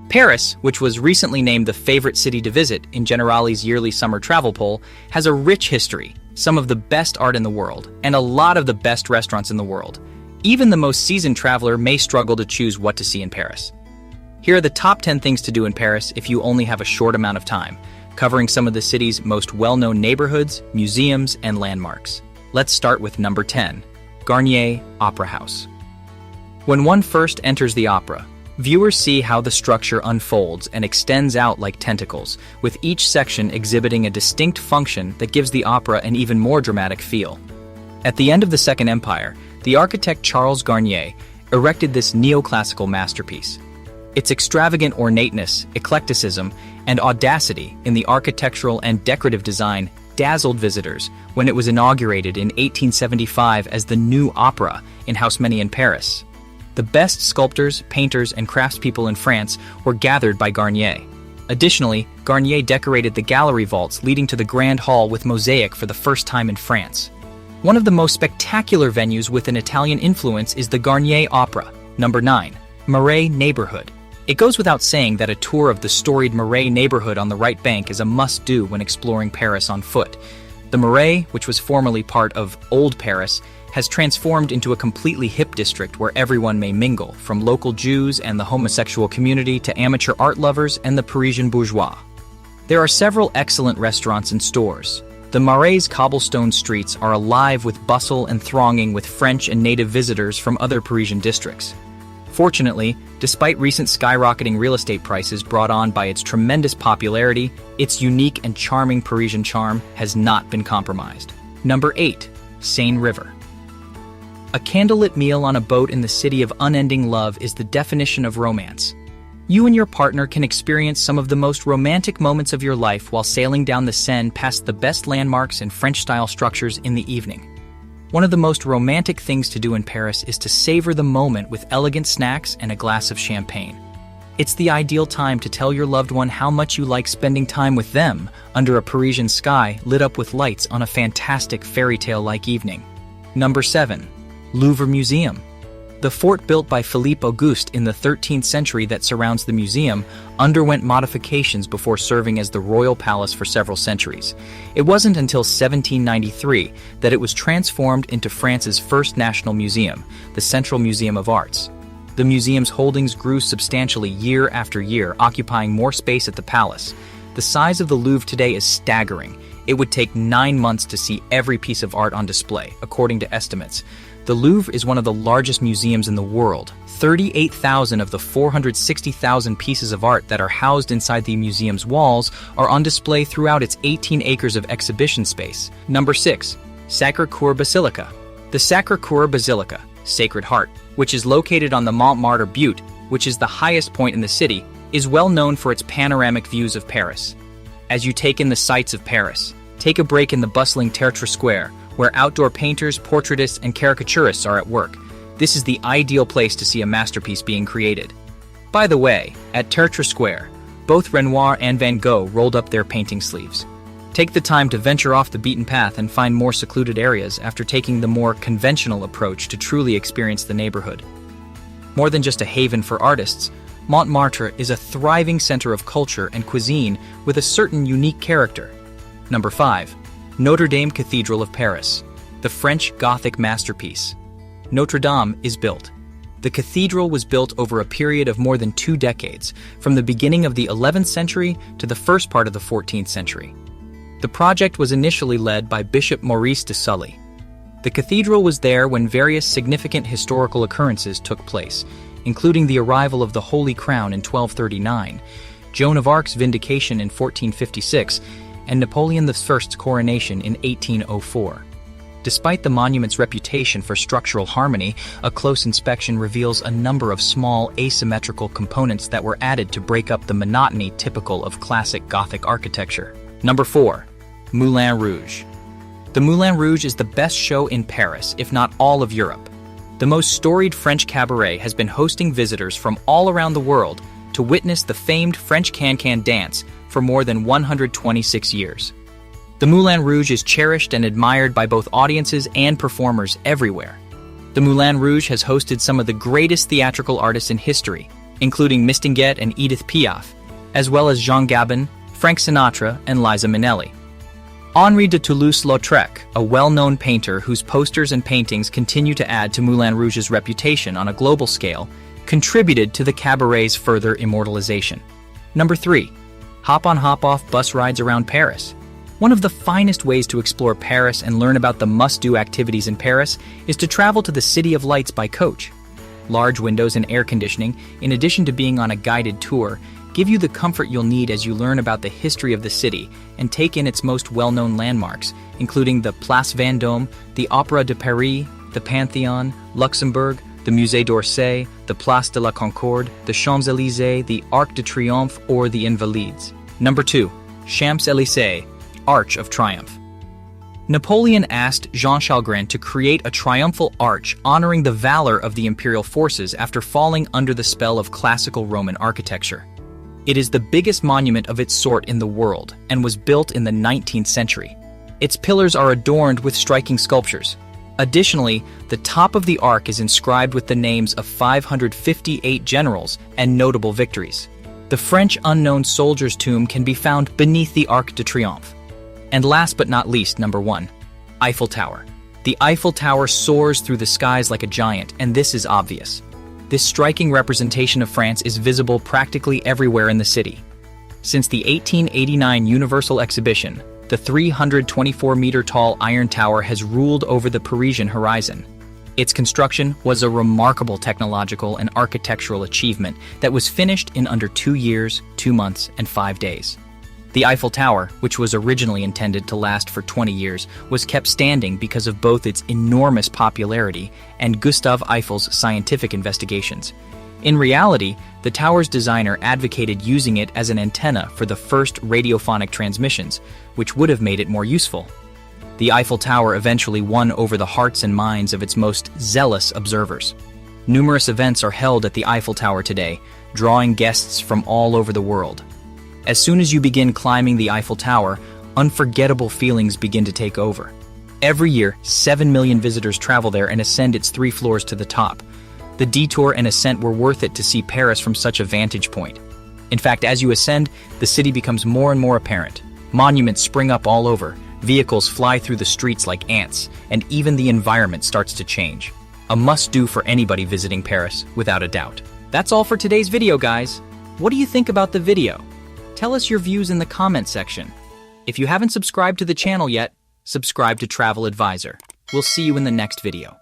Paris, which was recently named the favorite city to visit in Generali's yearly summer travel poll, has a rich history, some of the best art in the world, and a lot of the best restaurants in the world. Even the most seasoned traveler may struggle to choose what to see in Paris. Here are the top 10 things to do in Paris if you only have a short amount of time, covering some of the city's most well-known neighborhoods, museums, and landmarks. Let's start with number 10, Garnier Opera House. When one first enters the opera, viewers see how the structure unfolds and extends out like tentacles, with each section exhibiting a distinct function that gives the opera an even more dramatic feel. At the end of the Second Empire, the architect Charles Garnier erected this neoclassical masterpiece. Its extravagant ornateness, eclecticism, and audacity in the architectural and decorative design dazzled visitors when it was inaugurated in 1875 as the New Opera in Haussmann in Paris. The best sculptors, painters, and craftspeople in France were gathered by Garnier. Additionally, Garnier decorated the gallery vaults leading to the Grand Hall with mosaic for the first time in France. One of the most spectacular venues with an Italian influence is the Garnier Opera. Number 9. Marais neighborhood. It goes without saying that a tour of the storied Marais neighborhood on the right bank is a must-do when exploring Paris on foot. The Marais, which was formerly part of Old Paris, has transformed into a completely hip district where everyone may mingle, from local Jews and the homosexual community to amateur art lovers and the Parisian bourgeois. There are several excellent restaurants and stores. The Marais cobblestone streets are alive with bustle and thronging with French and native visitors from other Parisian districts. Fortunately, despite recent skyrocketing real estate prices brought on by its tremendous popularity, its unique and charming Parisian charm has not been compromised. Number 8. Seine River. A candlelit meal on a boat in the city of unending love is the definition of romance. You and your partner can experience some of the most romantic moments of your life while sailing down the Seine past the best landmarks and French-style structures in the evening. One of the most romantic things to do in Paris is to savor the moment with elegant snacks and a glass of champagne. It's the ideal time to tell your loved one how much you like spending time with them under a Parisian sky lit up with lights on a fantastic fairy tale-like evening. Number 7. Louvre Museum. The fort built by Philippe Auguste in the 13th century that surrounds the museum underwent modifications before serving as the royal palace for several centuries. It wasn't until 1793 that it was transformed into France's first national museum, the Central Museum of Arts. The museum's holdings grew substantially year after year, occupying more space at the palace. The size of the Louvre today is staggering. It would take 9 months to see every piece of art on display, according to estimates. The Louvre is one of the largest museums in the world. 38,000 of the 460,000 pieces of art that are housed inside the museum's walls are on display throughout its 18 acres of exhibition space. Number 6. Sacré-Cœur Basilica. The Sacré-Cœur Basilica, Sacred Heart, which is located on the Montmartre Butte, which is the highest point in the city, is well known for its panoramic views of Paris. As you take in the sights of Paris, take a break in the bustling Tertre Square, where outdoor painters, portraitists, and caricaturists are at work. This is the ideal place to see a masterpiece being created. By the way, at Tertre Square, both Renoir and Van Gogh rolled up their painting sleeves. Take the time to venture off the beaten path and find more secluded areas after taking the more conventional approach to truly experience the neighborhood. More than just a haven for artists, Montmartre is a thriving center of culture and cuisine with a certain unique character. Number 5. Notre Dame Cathedral of Paris, the French Gothic masterpiece. Notre Dame is built. The cathedral was built over a period of more than 2 decades, from the beginning of the 11th century to the first part of the 14th century. The project was initially led by Bishop Maurice de Sully. The cathedral was there when various significant historical occurrences took place, including the arrival of the Holy Crown in 1239, Joan of Arc's vindication in 1456, and Napoleon I's coronation in 1804. Despite the monument's reputation for structural harmony, a close inspection reveals a number of small, asymmetrical components that were added to break up the monotony typical of classic Gothic architecture. Number 4. Moulin Rouge. The Moulin Rouge is the best show in Paris, if not all of Europe. The most storied French cabaret has been hosting visitors from all around the world to witness the famed French can-can dance for more than 126 years. The Moulin Rouge is cherished and admired by both audiences and performers everywhere. The Moulin Rouge has hosted some of the greatest theatrical artists in history, including Mistinguett and Edith Piaf, as well as Jean Gabin, Frank Sinatra, and Liza Minnelli. Henri de Toulouse-Lautrec, a well-known painter whose posters and paintings continue to add to Moulin Rouge's reputation on a global scale, contributed to the cabaret's further immortalization. Number 3. Hop-on hop-off bus rides around Paris. One of the finest ways to explore Paris and learn about the must-do activities in Paris is to travel to the City of Lights by coach. Large windows and air conditioning, in addition to being on a guided tour, give you the comfort you'll need as you learn about the history of the city and take in its most well-known landmarks, including the Place Vendôme, the Opéra de Paris, the Pantheon, Luxembourg, the Musée d'Orsay, the Place de la Concorde, the Champs-Élysées, the Arc de Triomphe, or the Invalides. Number 2. Champs-Élysées, Arch of Triumph. Napoleon asked Jean Chalgrin to create a triumphal arch honoring the valor of the imperial forces after falling under the spell of classical Roman architecture. It is the biggest monument of its sort in the world and was built in the 19th century. Its pillars are adorned with striking sculptures. Additionally, the top of the arch is inscribed with the names of 558 generals and notable victories. The French unknown soldier's tomb can be found beneath the Arc de Triomphe. And last but not least, number 1. Eiffel Tower. The Eiffel Tower soars through the skies like a giant, and this is obvious. This striking representation of France is visible practically everywhere in the city. Since the 1889 Universal Exhibition, the 324-meter-tall Iron Tower has ruled over the Parisian horizon. Its construction was a remarkable technological and architectural achievement that was finished in under 2 years, 2 months, and 5 days. The Eiffel Tower, which was originally intended to last for 20 years, was kept standing because of both its enormous popularity and Gustave Eiffel's scientific investigations. In reality, the tower's designer advocated using it as an antenna for the first radiophonic transmissions, which would have made it more useful. The Eiffel Tower eventually won over the hearts and minds of its most zealous observers. Numerous events are held at the Eiffel Tower today, drawing guests from all over the world. As soon as you begin climbing the Eiffel Tower, unforgettable feelings begin to take over. Every year, 7 million visitors travel there and ascend its 3 floors to the top. The detour and ascent were worth it to see Paris from such a vantage point. In fact, as you ascend, the city becomes more and more apparent. Monuments spring up all over, vehicles fly through the streets like ants, and even the environment starts to change. A must-do for anybody visiting Paris, without a doubt. That's all for today's video, guys. What do you think about the video? Tell us your views in the comment section. If you haven't subscribed to the channel yet, subscribe to Travel Advisor. We'll see you in the next video.